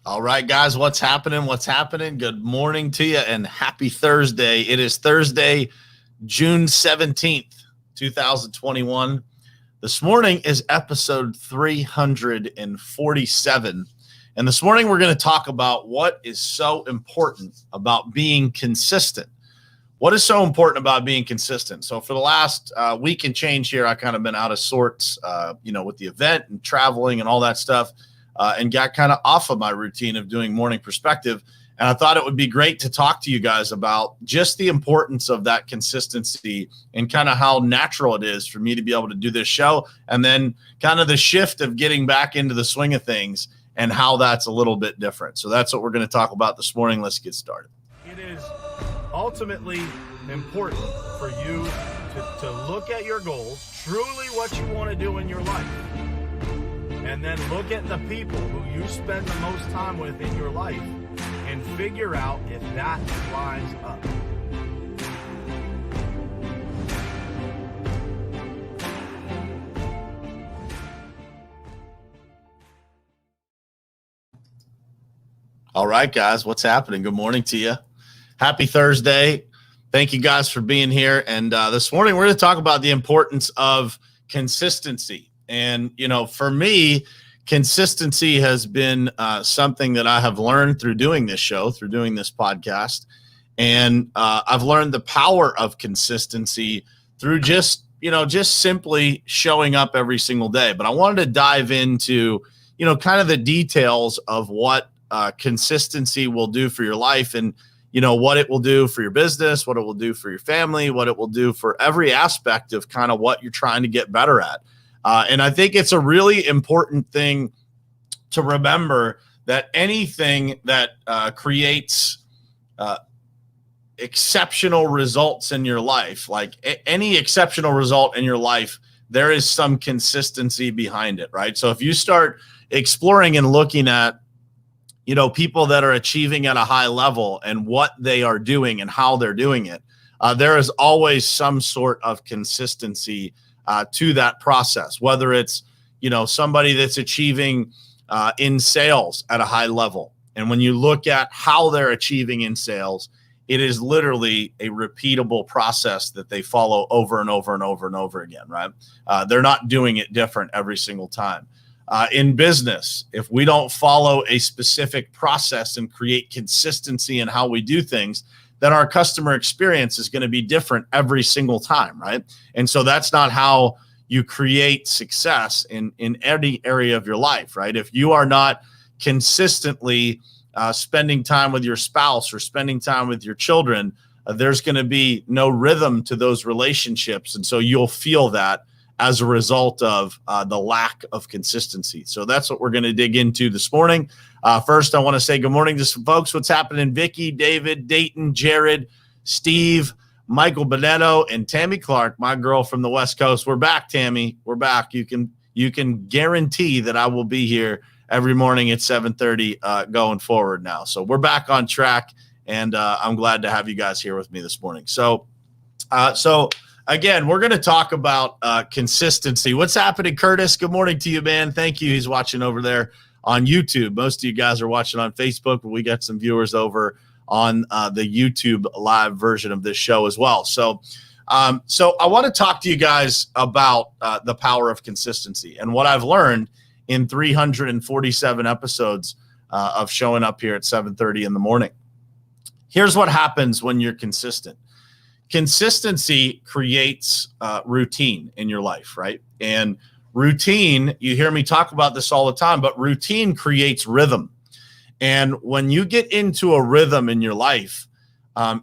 All right, guys, what's happening? What's happening? Good morning to you and happy Thursday. It is Thursday, June 17th, 2021. This morning is episode 347. And this morning we're going to talk about what is so important about being consistent. What is so important about being consistent? So for the last week and change here, I kind of been out of sorts, with the event and traveling and all that stuff. And got kind of off of my routine of doing morning perspective. And I thought it would be great to talk to you guys about just the importance of that consistency and kind of how natural it is for me to be able to do this show. And then kind of the shift of getting back into the swing of things and how that's a little bit different. So that's what we're going to talk about this morning. Let's get started. It is ultimately important for you to look at your goals, truly what you want to do in your life. And then look at the people who you spend the most time with in your life and figure out if that lines up. All right, guys, what's happening? Good morning to you. Happy Thursday. Thank you guys for being here. And this morning we're going to talk about the importance of consistency. And, for me, consistency has been something that I have learned through doing this show, through doing this podcast. And I've learned the power of consistency through just simply showing up every single day. But I wanted to dive into, kind of the details of what consistency will do for your life and, what it will do for your business, what it will do for your family, what it will do for every aspect of kind of what you're trying to get better at. And I think it's a really important thing to remember that anything that creates exceptional results in your life, like any exceptional result in your life, there is some consistency behind it, right? So if you start exploring and looking at, people that are achieving at a high level and what they are doing and how they're doing it, there is always some sort of consistency to that process, whether it's, somebody that's achieving in sales at a high level. And when you look at how they're achieving in sales, it is literally a repeatable process that they follow over and over and over and over again, right? They're not doing it different every single time. In business, if we don't follow a specific process and create consistency in how we do things, then our customer experience is going to be different every single time, right? And so that's not how you create success in any area of your life, right? If you are not consistently spending time with your spouse or spending time with your children, there's going to be no rhythm to those relationships. And so you'll feel that as a result of the lack of consistency. So that's what we're going to dig into this morning. First, I want to say good morning to some folks. What's happening? Vicky, David, Dayton, Jared, Steve, Michael Bonetto, and Tammy Clark, my girl from the West Coast. We're back, Tammy. We're back. You can guarantee that I will be here every morning at 7:30 going forward now. So we're back on track, and I'm glad to have you guys here with me this morning. So again, we're going to talk about consistency. What's happening, Curtis? Good morning to you, man. Thank you. He's watching over there on YouTube. Most of you guys are watching on Facebook, but we got some viewers over on the YouTube live version of this show as well. So I want to talk to you guys about the power of consistency and what I've learned in 347 episodes of showing up here at 7:30 in the morning. Here's what happens when you're consistent. Consistency creates routine in your life, right? And routine, you hear me talk about this all the time, but routine creates rhythm. And when you get into a rhythm in your life,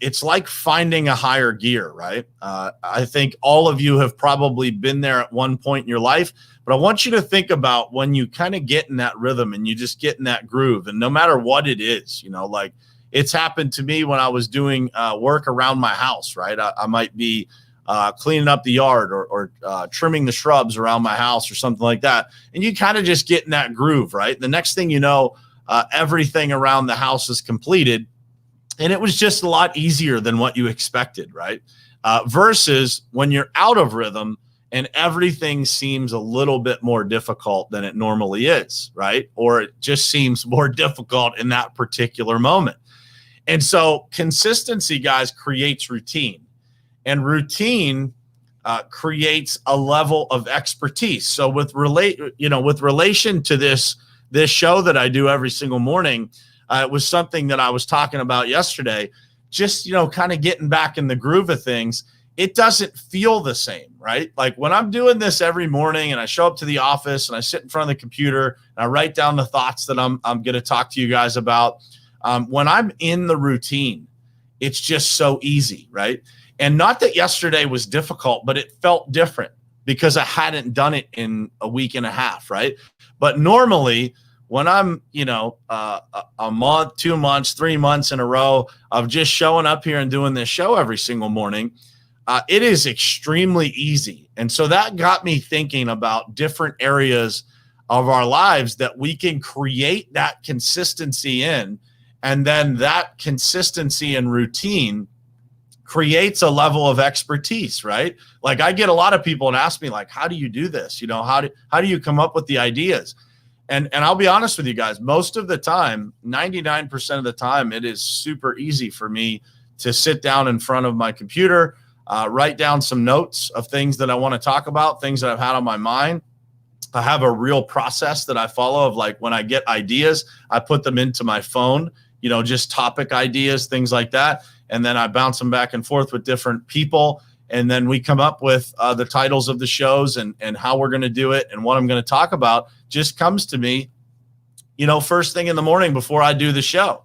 it's like finding a higher gear, right? I think all of you have probably been there at one point in your life, but I want you to think about when you kind of get in that rhythm and you just get in that groove. And no matter what it is, like it's happened to me when I was doing work around my house, right? I might be cleaning up the yard or trimming the shrubs around my house or something like that. And you kind of just get in that groove, right? The next thing you know, everything around the house is completed. And it was just a lot easier than what you expected, right? Versus when you're out of rhythm and everything seems a little bit more difficult than it normally is, right? Or it just seems more difficult in that particular moment. And so consistency, guys, creates routine, and routine creates a level of expertise. So with relation to this show that I do every single morning, it was something that I was talking about yesterday. Just kind of getting back in the groove of things. It doesn't feel the same, right? Like when I'm doing this every morning and I show up to the office and I sit in front of the computer and I write down the thoughts that I'm going to talk to you guys about. When I'm in the routine, it's just so easy, right? And not that yesterday was difficult, but it felt different because I hadn't done it in a week and a half, right? But normally when I'm, a month, 2 months, 3 months in a row of just showing up here and doing this show every single morning, it is extremely easy. And so that got me thinking about different areas of our lives that we can create that consistency in. And then that consistency and routine creates a level of expertise, right? Like I get a lot of people and ask me like, how do you do this? How do you come up with the ideas? And I'll be honest with you guys, most of the time, 99% of the time, it is super easy for me to sit down in front of my computer, write down some notes of things that I want to talk about, things that I've had on my mind. I have a real process that I follow of like when I get ideas, I put them into my phone, just topic ideas, things like that. And then I bounce them back and forth with different people. And then we come up with the titles of the shows and how we're going to do it and what I'm going to talk about just comes to me, first thing in the morning before I do the show.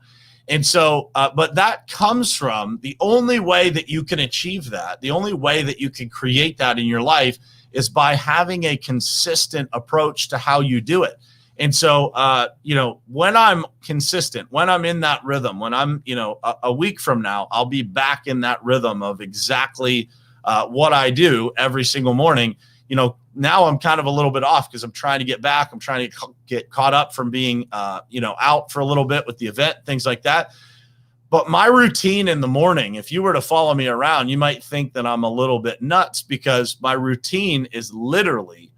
And so, but that comes from the only way that you can achieve that, the only way that you can create that in your life is by having a consistent approach to how you do it. And so, when I'm consistent, when I'm in that rhythm, when I'm, a week from now, I'll be back in that rhythm of exactly what I do every single morning. Now I'm kind of a little bit off because I'm trying to get back. I'm trying to get caught up from being, out for a little bit with the event, things like that. But my routine in the morning, if you were to follow me around, you might think that I'm a little bit nuts because my routine is literally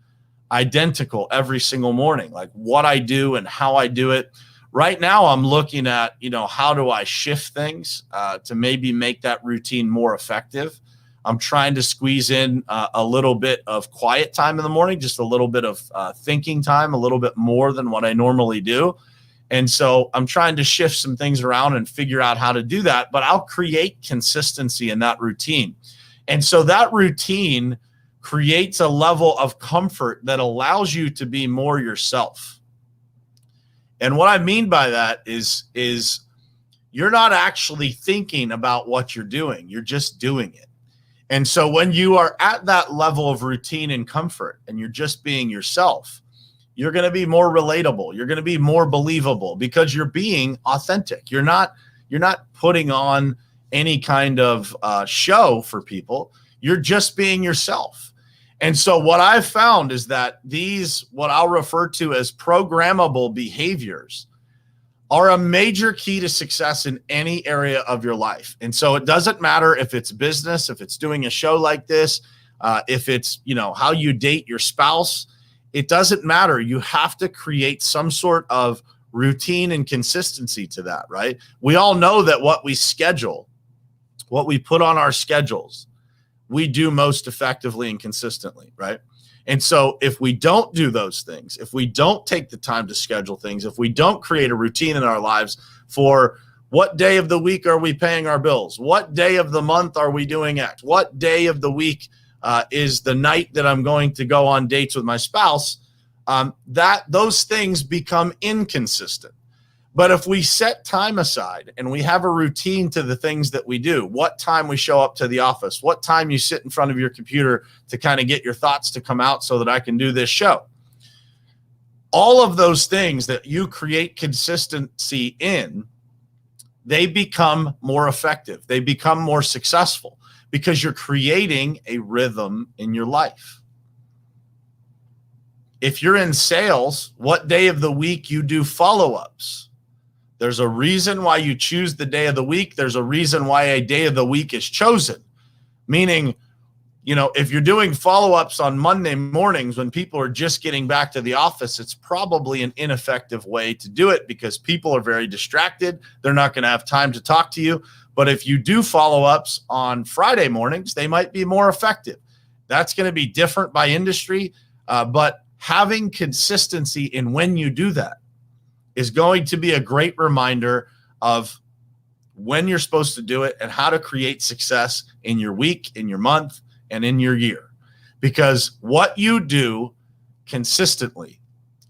identical every single morning, like what I do and how I do it. Right now, I'm looking at, how do I shift things to maybe make that routine more effective. I'm trying to squeeze in a little bit of quiet time in the morning, just a little bit of thinking time, a little bit more than what I normally do. And so I'm trying to shift some things around and figure out how to do that, but I'll create consistency in that routine. And so that routine creates a level of comfort that allows you to be more yourself. And what I mean by that is you're not actually thinking about what you're doing. You're just doing it. And so when you are at that level of routine and comfort and you're just being yourself, you're going to be more relatable. You're going to be more believable because you're being authentic. You're not putting on any kind of show for people. You're just being yourself. And so what I've found is that these, what I'll refer to as programmable behaviors, are a major key to success in any area of your life. And so it doesn't matter if it's business, if it's doing a show like this, if it's, how you date your spouse, it doesn't matter. You have to create some sort of routine and consistency to that, right? We all know that what we schedule, what we put on our schedules, we do most effectively and consistently, right? And so if we don't do those things, if we don't take the time to schedule things, if we don't create a routine in our lives for what day of the week are we paying our bills? What day of the month are we doing X? What day of the week is the night that I'm going to go on dates with my spouse? Those things become inconsistent. But if we set time aside and we have a routine to the things that we do, what time we show up to the office, what time you sit in front of your computer to kind of get your thoughts to come out so that I can do this show. All of those things that you create consistency in, they become more effective. They become more successful because you're creating a rhythm in your life. If you're in sales, what day of the week you do follow-ups? There's a reason why you choose the day of the week. There's a reason why a day of the week is chosen, meaning if you're doing follow-ups on Monday mornings when people are just getting back to the office, it's probably an ineffective way to do it because people are very distracted. They're not going to have time to talk to you. But if you do follow-ups on Friday mornings, they might be more effective. That's going to be different by industry. But having consistency in when you do that is going to be a great reminder of when you're supposed to do it and how to create success in your week, in your month, and in your year. Because what you do consistently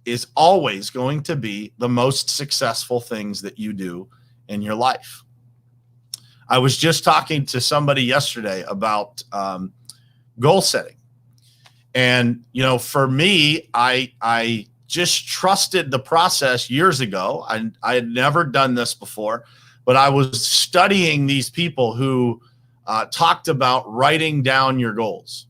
is always going to be the most successful things that you do in your life. I was just talking to somebody yesterday about goal setting. And, for me, I just trusted the process years ago. I had never done this before, but I was studying these people who talked about writing down your goals.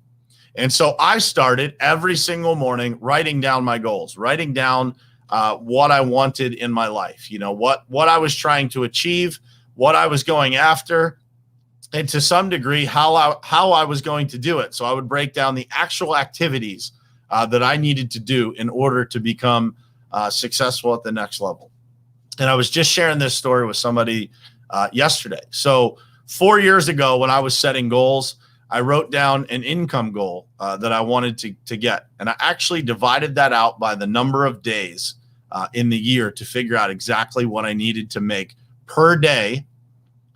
And so I started every single morning writing down my goals, writing down what I wanted in my life, what I was trying to achieve, what I was going after, and to some degree, how I was going to do it. So I would break down the actual activities that I needed to do in order to become successful at the next level. And I was just sharing this story with somebody yesterday. So 4 years ago, when I was setting goals, I wrote down an income goal that I wanted to get. And I actually divided that out by the number of days in the year to figure out exactly what I needed to make per day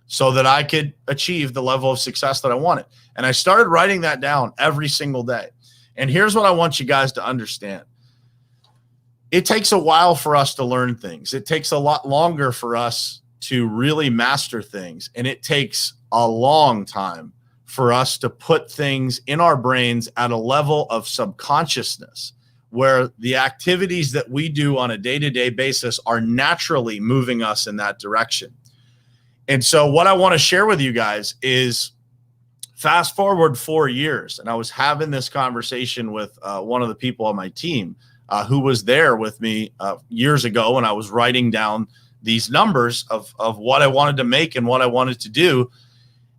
so that I could achieve the level of success that I wanted. And I started writing that down every single day. And here's what I want you guys to understand. It takes a while for us to learn things. It takes a lot longer for us to really master things. And it takes a long time for us to put things in our brains at a level of subconsciousness where the activities that we do on a day-to-day basis are naturally moving us in that direction. And so what I want to share with you guys is fast forward 4 years. And I was having this conversation with one of the people on my team who was there with me years ago when I was writing down these numbers of what I wanted to make and what I wanted to do.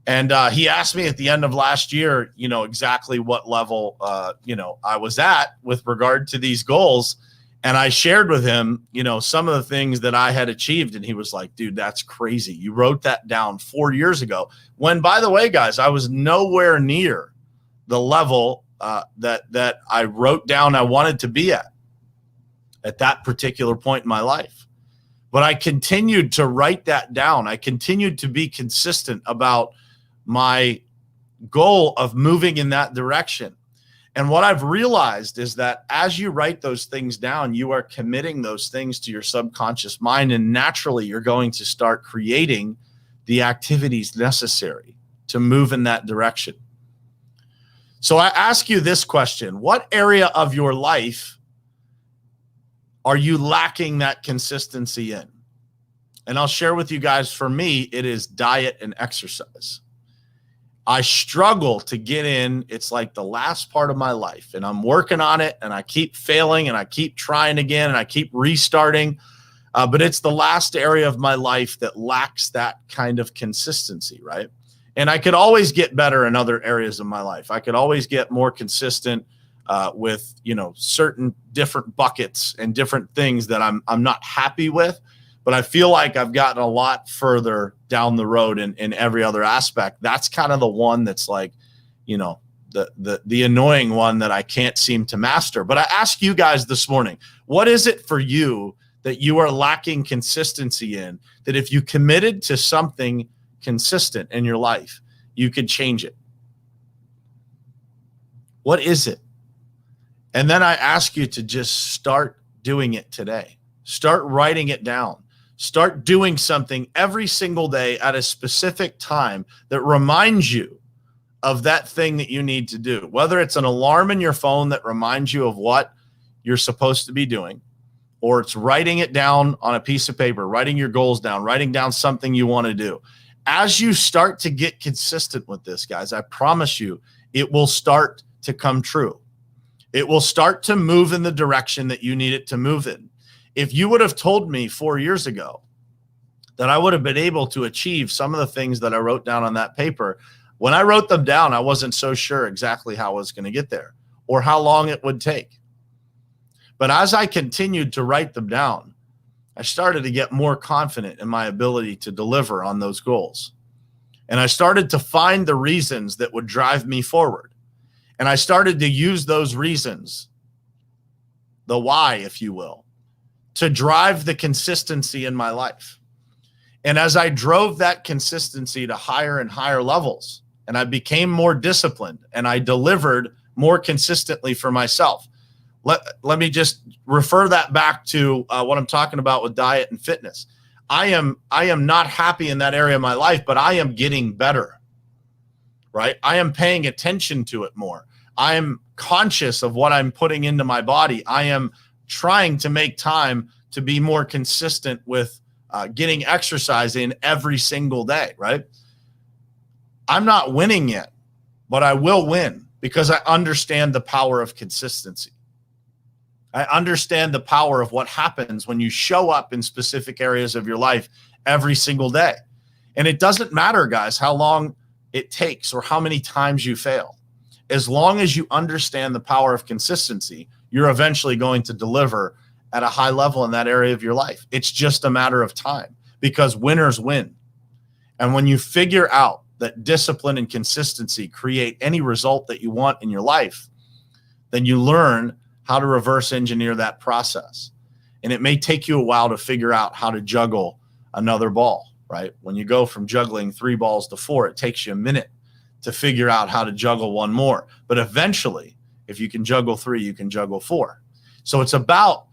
And he asked me at the end of last year, exactly what level, I was at with regard to these goals. And I shared with him, some of the things that I had achieved. And he was like, dude, that's crazy. You wrote that down 4 years ago. When, by the way, guys, I was nowhere near the level that I wrote down I wanted to be at that particular point in my life. But I continued to write that down. I continued to be consistent about my goal of moving in that direction. And what I've realized is that as you write those things down, you are committing those things to your subconscious mind, and naturally you're going to start creating the activities necessary to move in that direction. So I ask you this question: what area of your life are you lacking that consistency in? And I'll share with you guys, for me, it is diet and exercise. I struggle to get in. It's like the last part of my life, and I'm working on it, and I keep failing, and I keep trying again, and I keep restarting. But it's the last area of my life that lacks that kind of consistency, right? And I could always get better in other areas of my life. I could always get more consistent with, certain different buckets and different things that I'm not happy with. But I feel like I've gotten a lot further down the road in every other aspect. That's kind of the one that's like, the annoying one that I can't seem to master. But I ask you guys this morning, what is it for you that you are lacking consistency in, that if you committed to something consistent in your life, you could change it? What is it? And then I ask you to just start doing it today. Start writing it down. Start doing something every single day at a specific time that reminds you of that thing that you need to do. Whether it's an alarm in your phone that reminds you of what you're supposed to be doing, or it's writing it down on a piece of paper, writing your goals down, writing down something you want to do. As you start to get consistent with this, guys, I promise you, it will start to come true. It will start to move in the direction that you need it to move in. If you would have told me 4 years ago that I would have been able to achieve some of the things that I wrote down on that paper, When I wrote them down, I wasn't so sure exactly how I was going to get there or how long it would take. But as I continued to write them down, I started to get more confident in my ability to deliver on those goals. And I started to find the reasons that would drive me forward. And I started to use those reasons, the why, if you will, to drive the consistency in my life. And as I drove that consistency to higher and higher levels, and I became more disciplined and I delivered more consistently for myself. Let me just refer that back to what I'm talking about with diet and fitness. I am not happy in that area of my life, but I am getting better, right? I am paying attention to it more. I am conscious of what I'm putting into my body. I am trying to make time to be more consistent with getting exercise in every single day, right? I'm not winning yet, but I will win because I understand the power of consistency. I understand the power of what happens when you show up in specific areas of your life every single day. And it doesn't matter, guys, how long it takes or how many times you fail. As long as you understand the power of consistency, you're eventually going to deliver at a high level in that area of your life. It's just a matter of time because winners win. And when you figure out that discipline and consistency create any result that you want in your life, then you learn how to reverse engineer that process. And it may take you a while to figure out how to juggle another ball, right? When you go from juggling 3 balls to 4, it takes you a minute to figure out how to juggle one more. But eventually, if you can juggle 3, you can juggle 4. So it's about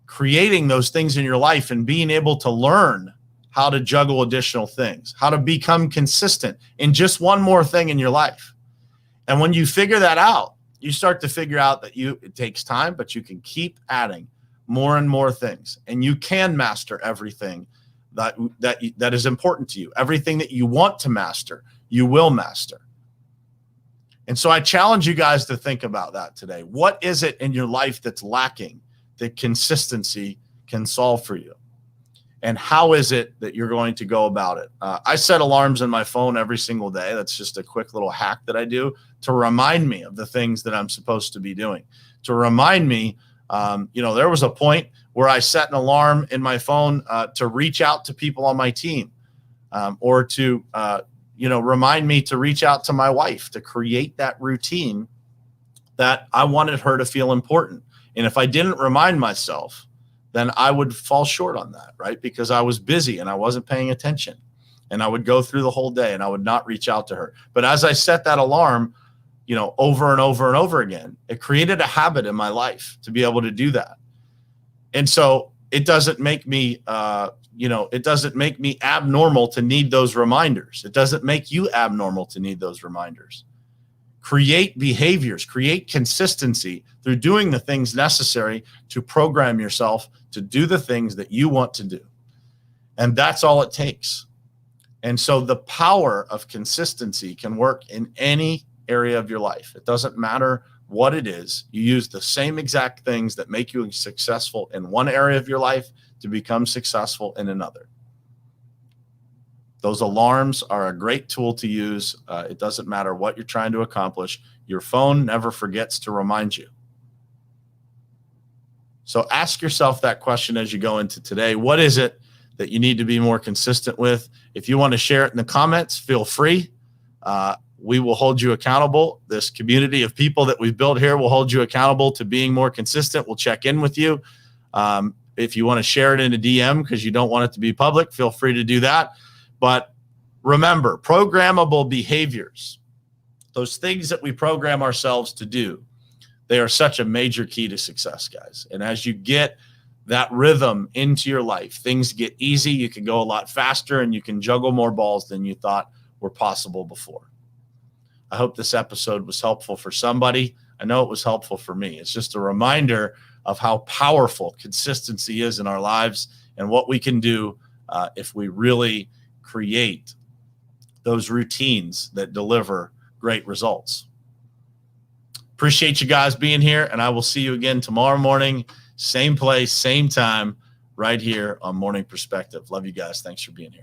creating those things in your life and being able to learn how to juggle additional things, how to become consistent in just one more thing in your life. And when you figure that out, you start to figure out that it takes time, but you can keep adding more and more things, and you can master everything that is important to you. Everything that you want to master, you will master. And so I challenge you guys to think about that today. What is it in your life that's lacking that consistency can solve for you? And how is it that you're going to go about it? I set alarms on my phone every single day. That's just a quick little hack that I do to remind me of the things that I'm supposed to be doing. To remind me, there was a point where I set an alarm in my phone to reach out to people on my team, or to, remind me to reach out to my wife, to create that routine that I wanted her to feel important. And if I didn't remind myself, then I would fall short on that, right? Because I was busy and I wasn't paying attention. And I would go through the whole day and I would not reach out to her. But as I set that alarm, over and over and over again, it created a habit in my life to be able to do that. And so it doesn't make me, it doesn't make me abnormal to need those reminders. It doesn't make you abnormal to need those reminders. Create behaviors, create consistency through doing the things necessary to program yourself to do the things that you want to do. And that's all it takes. And so the power of consistency can work in any area of your life. It doesn't matter what it is. You use the same exact things that make you successful in one area of your life to become successful in another. Those alarms are a great tool to use. It doesn't matter what you're trying to accomplish. Your phone never forgets to remind you. So ask yourself that question as you go into today. What is it that you need to be more consistent with? If you want to share it in the comments, feel free. We will hold you accountable. This community of people that we've built here will hold you accountable to being more consistent. We'll check in with you. If you want to share it in a DM because you don't want it to be public, feel free to do that. But remember, programmable behaviors, those things that we program ourselves to do, they are such a major key to success, guys. And as you get that rhythm into your life, things get easy. You can go a lot faster and you can juggle more balls than you thought were possible before. I hope this episode was helpful for somebody. I know it was helpful for me. It's just a reminder of how powerful consistency is in our lives and what we can do if we really create those routines that deliver great results. Appreciate you guys being here, and I will see you again tomorrow morning, same place, same time, right here on Morning Perspective. Love you guys. Thanks for being here.